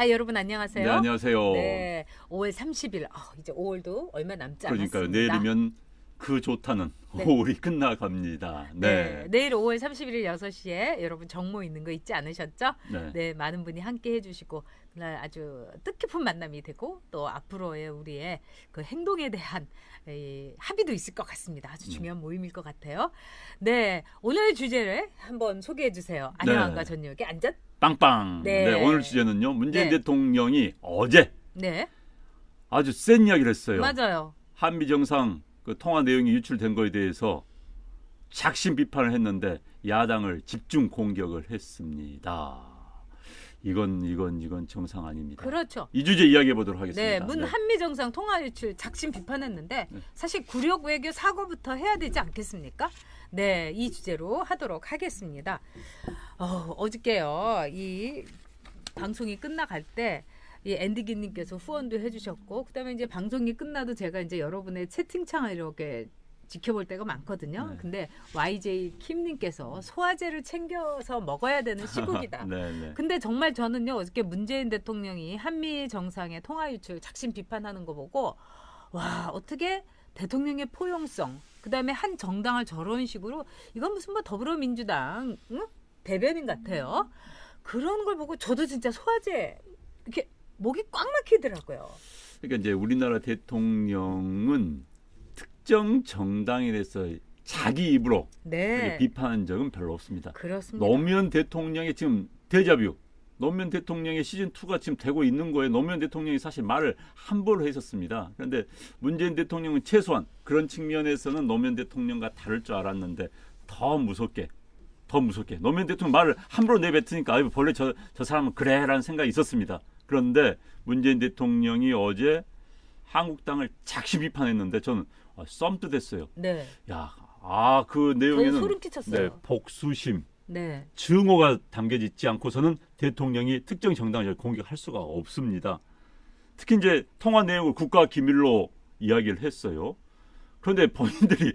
여러분 안녕하세요. 네, 안녕하세요. 네, 5월 30일. 이제 5월도 얼마 남지 그러니까요. 않았습니다. 내일이면 그 좋다는 네. 5월이 끝나갑니다. 네. 내일 5월 31일 6시에 여러분 정모 있는 거 잊지 않으셨죠? 네. 많은 분이 함께 해주시고 그날 아주 뜻깊은 만남이 되고 또 앞으로의 우리의 그 행동에 대한 합의도 있을 것 같습니다. 아주 중요한 모임일 것 같아요. 네, 오늘의 주제를 한번 소개해 주세요. 안녕한가 전역의 안전? 빵빵. 네. 네, 오늘 주제는요. 문재인 네. 대통령이 어제 네, 아주 센 이야기를 했어요. 맞아요. 한미 정상 그 통화 내용이 유출된 거에 대해서 작심 비판을 했는데 야당을 집중 공격을 했습니다. 이건 정상 아닙니다. 그렇죠. 이 주제 이야기해 보도록 하겠습니다. 네, 문 한미 정상 통화 유출 작심 비판했는데 사실 굴욕 외교 사과부터 해야 되지 않겠습니까? 네, 이 주제로 하도록 하겠습니다. 어저께요, 이 방송이 끝나갈 때 이 앤디기님께서 후원도 해주셨고, 그다음에 이제 방송이 끝나도 제가 이제 여러분의 채팅창을 이렇게 지켜볼 때가 많거든요. 네. 근데 YJ 킴님께서 소화제를 챙겨서 먹어야 되는 시국이다. 네. 근데 정말 저는요, 어저께 문재인 대통령이 한미 정상의 통화 유출 작심 비판하는 거 보고 와, 어떻게 대통령의 포용성, 그다음에 한 정당을 저런 식으로 이건 무슨 뭐 더불어민주당 대변인 같아요. 그런 걸 보고 저도 진짜 소화제 이렇게 목이 꽉 막히더라고요. 그러니까 이제 우리나라 대통령은 특정 정당에 대해서 자기 입으로 네, 비판한 적은 별로 없습니다. 그렇습니다. 노무현 대통령의 지금 데자뷰, 노무현 대통령의 시즌2가 지금 되고 있는 거예요. 노무현 대통령이 사실 말을 함부로 했었습니다. 그런데 문재인 대통령은 최소한 그런 측면에서는 노무현 대통령과 다를 줄 알았는데 더 무섭게 노무현 대통령 말을 함부로 내뱉으니까 원래 저 사람은 그래라는 생각이 있었습니다. 그런데 문재인 대통령이 어제 한국당을 작심 비판했는데 저는 썸뜯했어요. 네, 그 내용에는 저는 소름 끼쳤어요. 복수심, 네, 증오가 담겨져 있지 않고서는 대통령이 특정 정당을 공격할 수가 없습니다. 특히 이제 통화 내용을 국가 기밀로 이야기를 했어요. 그런데 본인들이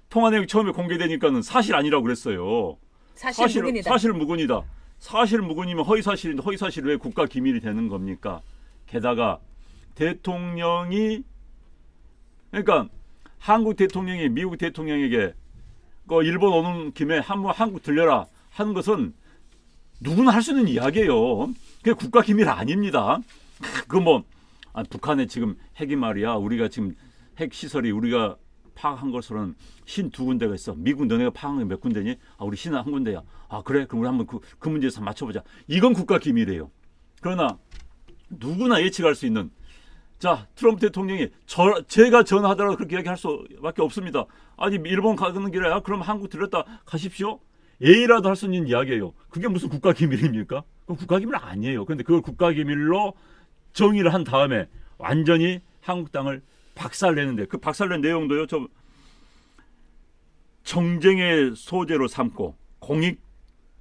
통화 내용이 처음에 공개되니까는 사실 아니라고 그랬어요. 사실 무근이다. 사실 무근이다. 사실 무근이면 허위사실인데 허위사실이 왜 국가 기밀이 되는 겁니까? 게다가 대통령이 그러니까 한국 대통령이 미국 대통령에게 일본 오는 김에 한국 들려라 하는 것은 누구나 할 수 있는 이야기예요. 그게 국가 기밀 아닙니다. 북한에 지금 핵이 말이야. 우리가 지금 핵 시설이 우리가 파악한 것으로는 52군데가 있어. 미국 너네가 파악한 게 몇 군데니? 우리 신은 한 군데야. 그래? 그럼 우리 한번 그 문제에서 맞춰보자. 이건 국가 기밀이에요. 그러나 누구나 예측할 수 있는 트럼프 대통령이 제가 전화하더라도 그렇게 얘기할 수밖에 없습니다. 아니 일본 가는 길에 그럼 한국 들렸다 가십시오. A라도 할 수 있는 이야기예요. 그게 무슨 국가 기밀입니까? 그건 국가 기밀 아니에요. 그런데 그걸 국가 기밀로 정의를 한 다음에 완전히 한국당을 박살내는데 그 박살낸 내용도요. 정쟁의 소재로 삼고 공익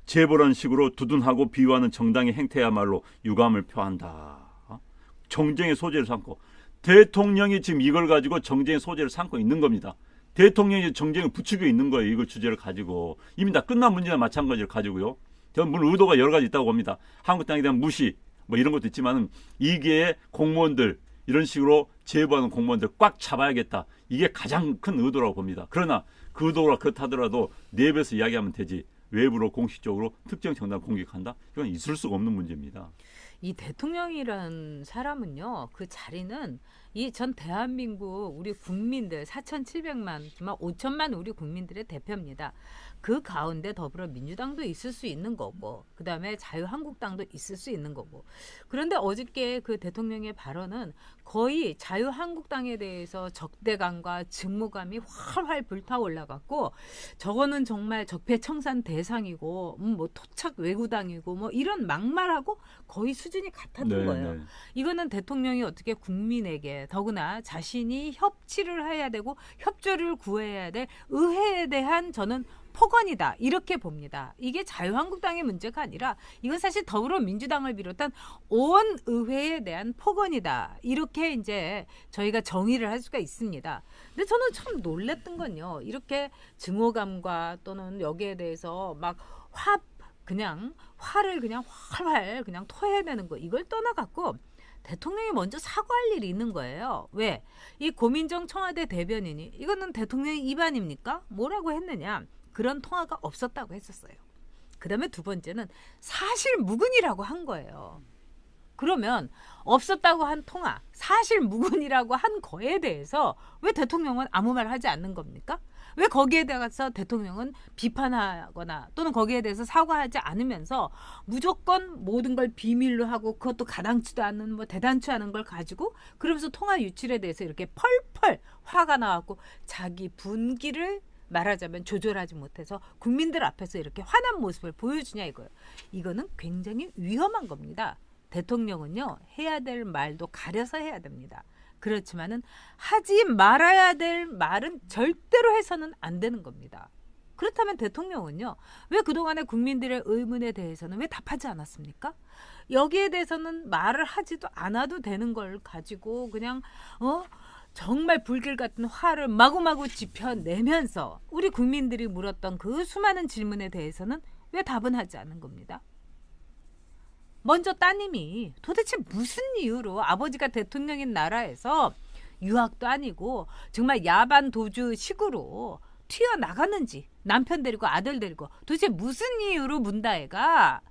제보라는 식으로 두둔하고 비유하는 정당의 행태야말로 유감을 표한다. 정쟁의 소재를 삼고 대통령이 지금 이걸 가지고 정쟁의 소재를 삼고 있는 겁니다. 대통령이 정쟁을 부추겨 있는 거예요. 이걸 주제를 가지고 이미 다 끝난 문제나 마찬가지를 가지고요. 저는 물론 의도가 여러 가지 있다고 봅니다. 한국당에 대한 무시 이런 것도 있지만은 이게 공무원들 이런 식으로 제보하는 공무원들 꽉 잡아야겠다. 이게 가장 큰 의도라고 봅니다. 그러나 그 의도가 그렇다더라도 내부에서 이야기하면 되지. 외부로 공식적으로 특정 정당을 공격한다? 이건 있을 수가 없는 문제입니다. 이 대통령이란 사람은요, 그 자리는 이 전 대한민국 우리 국민들 4,700만, 5천만 우리 국민들의 대표입니다. 그 가운데 더불어민주당도 있을 수 있는 거고, 그 다음에 자유한국당도 있을 수 있는 거고. 그런데 어저께 그 대통령의 발언은 거의 자유한국당에 대해서 적대감과 증오감이 활활 불타올라갔고, 저거는 정말 적폐청산 대상이고, 토착 외구당이고, 이런 막말하고 거의 수준이 같았던 거예요. 이거는 대통령이 어떻게 국민에게 더구나 자신이 협치를 해야 되고 협조를 구해야 될 의회에 대한 저는 폭언이다 이렇게 봅니다. 이게 자유한국당의 문제가 아니라 이건 사실 더불어민주당을 비롯한 온 의회에 대한 폭언이다 이렇게 이제 저희가 정의를 할 수가 있습니다. 근데 저는 참 놀랬던 건요. 이렇게 증오감과 또는 여기에 대해서 막 그냥 화를 그냥 활활 그냥 토해야 되는 거 이걸 떠나갖고 대통령이 먼저 사과할 일이 있는 거예요. 왜? 이 고민정 청와대 대변인이 이거는 대통령의 입안입니까? 뭐라고 했느냐? 그런 통화가 없었다고 했었어요. 그다음에 두 번째는 사실 무근이라고 한 거예요. 그러면 없었다고 한 통화, 사실 무근이라고 한 거에 대해서 왜 대통령은 아무 말 하지 않는 겁니까? 왜 거기에 대해서 대통령은 비판하거나 또는 거기에 대해서 사과하지 않으면서 무조건 모든 걸 비밀로 하고 그것도 가당치도 않는 뭐 대단치 않은 걸 가지고 그러면서 통화 유출에 대해서 이렇게 펄펄 화가 나갖고 자기 분기를 말하자면 조절하지 못해서 국민들 앞에서 이렇게 화난 모습을 보여주냐 이거예요. 이거는 굉장히 위험한 겁니다. 대통령은요 해야 될 말도 가려서 해야 됩니다. 그렇지만은 하지 말아야 될 말은 절대로 해서는 안 되는 겁니다. 그렇다면 대통령은요 왜 그동안의 국민들의 의문에 대해서는 왜 답하지 않았습니까? 여기에 대해서는 말을 하지도 않아도 되는 걸 가지고 그냥 정말 불길 같은 화를 마구마구 지펴내면서 우리 국민들이 물었던 그 수많은 질문에 대해서는 왜 답은 하지 않는 겁니다. 먼저 따님이 도대체 무슨 이유로 아버지가 대통령인 나라에서 유학도 아니고 정말 야반 도주식으로 튀어나갔는지 남편 데리고 아들 데리고 도대체 무슨 이유로 문다혜가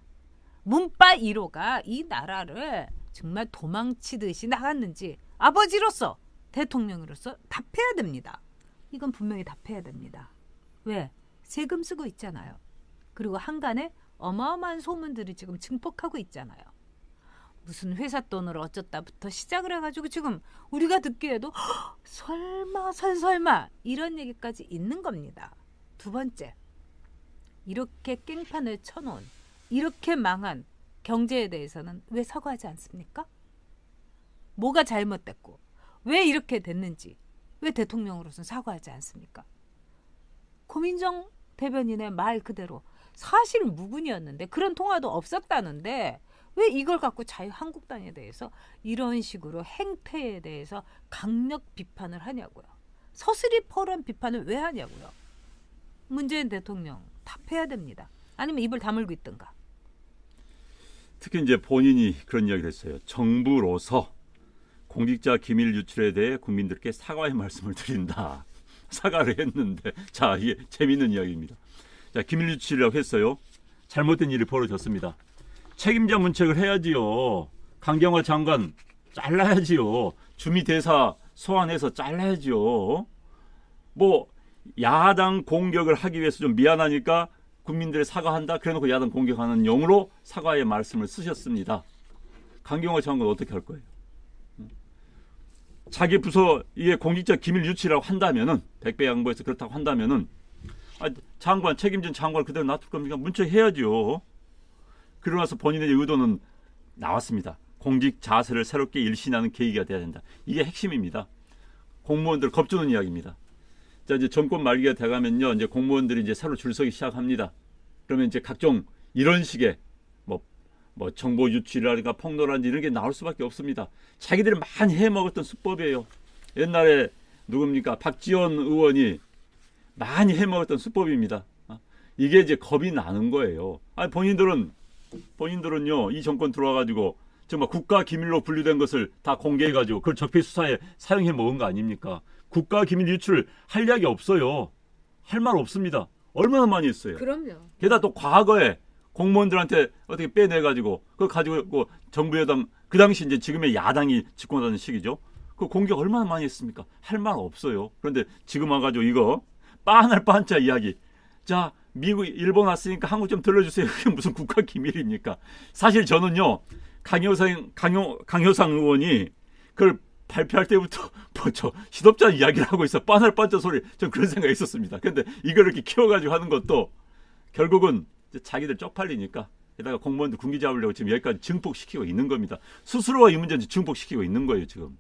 문바 1호가 이 나라를 정말 도망치듯이 나갔는지 아버지로서 대통령으로서 답해야 됩니다. 이건 분명히 답해야 됩니다. 왜? 세금 쓰고 있잖아요. 그리고 한간에 어마어마한 소문들이 지금 증폭하고 있잖아요. 무슨 회사 돈으로 어쩌다부터 시작을 해가지고 지금 우리가 듣기에도 설마 이런 얘기까지 있는 겁니다. 두 번째, 이렇게 깽판을 쳐놓은 이렇게 망한 경제에 대해서는 왜 사과하지 않습니까? 뭐가 잘못됐고 왜 이렇게 됐는지 왜 대통령으로서는 사과하지 않습니까? 고민정 대변인의 말 그대로 사실 무근이었는데 그런 통화도 없었다는데 왜 이걸 갖고 자유한국당에 대해서 이런 식으로 행태에 대해서 강력 비판을 하냐고요. 서슬이 펄한 비판을 왜 하냐고요. 문재인 대통령 답해야 됩니다. 아니면 입을 다물고 있든가. 특히 이제 본인이 그런 이야기를 했어요. 정부로서 공직자 기밀 유출에 대해 국민들께 사과의 말씀을 드린다. 사과를 했는데 자 이게 재미있는 이야기입니다. 자 기밀 유출이라고 했어요. 잘못된 일이 벌어졌습니다. 책임자 문책을 해야지요. 강경화 장관 잘라야지요. 주미 대사 소환해서 잘라야지요. 뭐 야당 공격을 하기 위해서 좀 미안하니까 국민들의 사과한다. 그래놓고 야당 공격하는 용으로 사과의 말씀을 쓰셨습니다. 강경화 장관 어떻게 할 거예요? 자기 부서 이게 공직자 기밀 유출이라고 한다면은 백배 양보해서 그렇다고 한다면은 장관 책임진 장관 그대로 놔둘 겁니까? 문책해야죠. 그러고 나서 본인의 의도는 나왔습니다. 공직 자세를 새롭게 일신하는 계기가 돼야 된다. 이게 핵심입니다. 공무원들 겁주는 이야기입니다. 자 이제 정권 말기가 돼가면요, 이제 공무원들이 이제 새로 줄 서기 시작합니다. 그러면 이제 각종 이런 식의 뭐 정보 유출이라든가 폭로라든지 이런 게 나올 수밖에 없습니다. 자기들이 많이 해먹었던 수법이에요. 옛날에 누굽니까? 박지원 의원이 많이 해먹었던 수법입니다. 이게 이제 겁이 나는 거예요. 본인들은요 이 정권 들어와가지고 정말 국가 기밀로 분류된 것을 다 공개해가지고 그걸 적폐 수사에 사용해 먹은 거 아닙니까? 국가 기밀 유출 할 이야기 없어요. 할 말 없습니다. 얼마나 많이 했어요. 그럼요. 게다가 또 과거에 공무원들한테 어떻게 빼내가지고 그거 가지고 정부 여당 그 당시 이제 지금의 야당이 집권하는 시기죠. 그 공격 얼마나 많이 했습니까? 할 말 없어요. 그런데 지금 와가지고 이거 빤할 빤짜 이야기. 자 미국 일본 왔으니까 한국 좀 들려주세요. 그게 무슨 국가 기밀입니까? 사실 저는요 강효상 의원이 그걸 발표할 때부터 저 시덥잖은 이야기를 하고 있어. 빤할 빤짜 소리. 전 그런 생각이 있었습니다. 근데 이걸 이렇게 키워가지고 하는 것도 결국은 자기들 쪽팔리니까 게다가 공무원들 군기 잡으려고 지금 여기까지 증폭시키고 있는 겁니다. 스스로가 이 문제를 증폭시키고 있는 거예요 지금.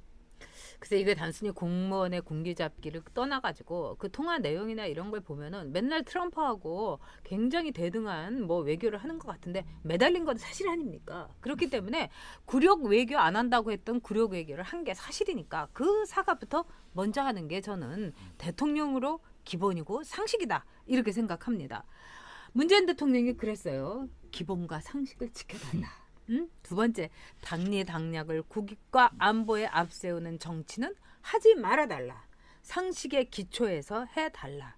그래서 이게 단순히 공무원의 군기 잡기를 떠나가지고 그 통화 내용이나 이런 걸 보면은 맨날 트럼프하고 굉장히 대등한 뭐 외교를 하는 것 같은데 매달린 건 사실 아닙니까? 그렇기 때문에 굴욕 외교 안 한다고 했던 굴욕 외교를 한 게 사실이니까 그 사과부터 먼저 하는 게 저는 대통령으로 기본이고 상식이다 이렇게 생각합니다. 문재인 대통령이 그랬어요. 기본과 상식을 지켜달라. 두 번째, 당리 당략을 국익과 안보에 앞세우는 정치는 하지 말아달라. 상식의 기초에서 해달라.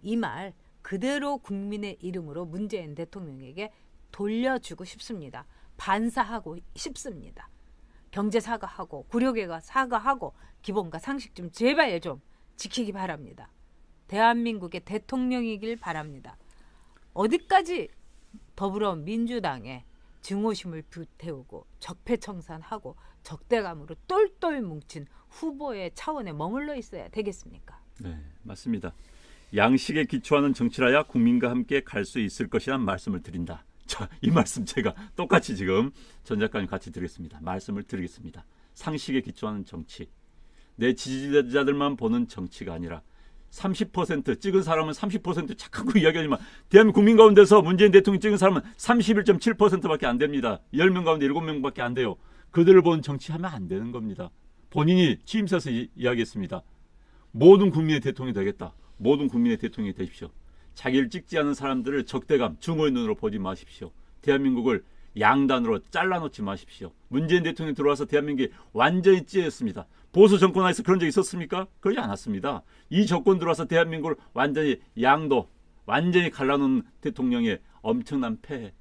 이 말 그대로 국민의 이름으로 문재인 대통령에게 돌려주고 싶습니다. 반사하고 싶습니다. 경제 사과하고 구력회가 사과하고 기본과 상식 좀 제발 좀 지키기 바랍니다. 대한민국의 대통령이길 바랍니다. 어디까지 더불어민주당에 증오심을 불태우고 적폐청산하고 적대감으로 똘똘 뭉친 후보의 차원에 머물러 있어야 되겠습니까? 네, 맞습니다. 양식에 기초하는 정치라야 국민과 함께 갈 수 있을 것이란 말씀을 드린다. 자, 이 말씀 제가 똑같이 지금 전 작가님 같이 드리겠습니다. 말씀을 드리겠습니다. 상식에 기초하는 정치. 내 지지자들만 보는 정치가 아니라 30% 찍은 사람은 30% 착하고 이야기하지만 대한민국 국민 가운데서 문재인 대통령 찍은 사람은 31.7%밖에 안 됩니다. 10명 가운데 7명밖에 안 돼요. 그들을 보는 정치하면 안 되는 겁니다. 본인이 취임사에서 이야기했습니다. 모든 국민의 대통령이 되겠다. 모든 국민의 대통령이 되십시오. 자기를 찍지 않은 사람들을 적대감, 증오의 눈으로 보지 마십시오. 대한민국을 양단으로 잘라놓지 마십시오. 문재인 대통령이 들어와서 대한민국이 완전히 찌했습니다. 보수 정권 하에서 그런 적 있었습니까? 그러지 않았습니다. 이 정권 들어와서 대한민국을 완전히 양도, 완전히 갈라놓은 대통령의 엄청난 폐해.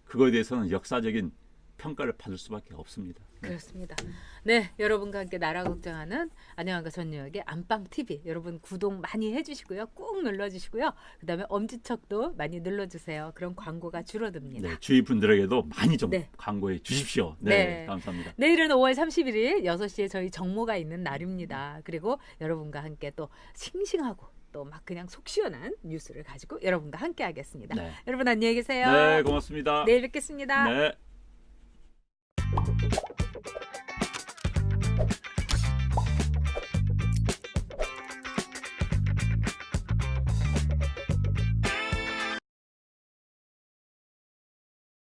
그거에 대해서는 역사적인 평가를 받을 수밖에 없습니다. 그렇습니다. 네, 여러분과 함께 나라 걱정하는 안녕한가 전유혁의 안방TV 여러분 구독 많이 해주시고요. 꾹 눌러주시고요. 그 다음에 엄지척도 많이 눌러주세요. 그럼 광고가 줄어듭니다. 네, 주위 분들에게도 많이 좀 네. 광고해 주십시오. 네, 네. 감사합니다. 내일은 5월 31일 6시에 저희 정모가 있는 날입니다. 그리고 여러분과 함께 또 싱싱하고 또 막 그냥 속 시원한 뉴스를 가지고 여러분과 함께 하겠습니다. 네. 여러분 안녕히 계세요. 네, 고맙습니다. 내일 뵙겠습니다. 네.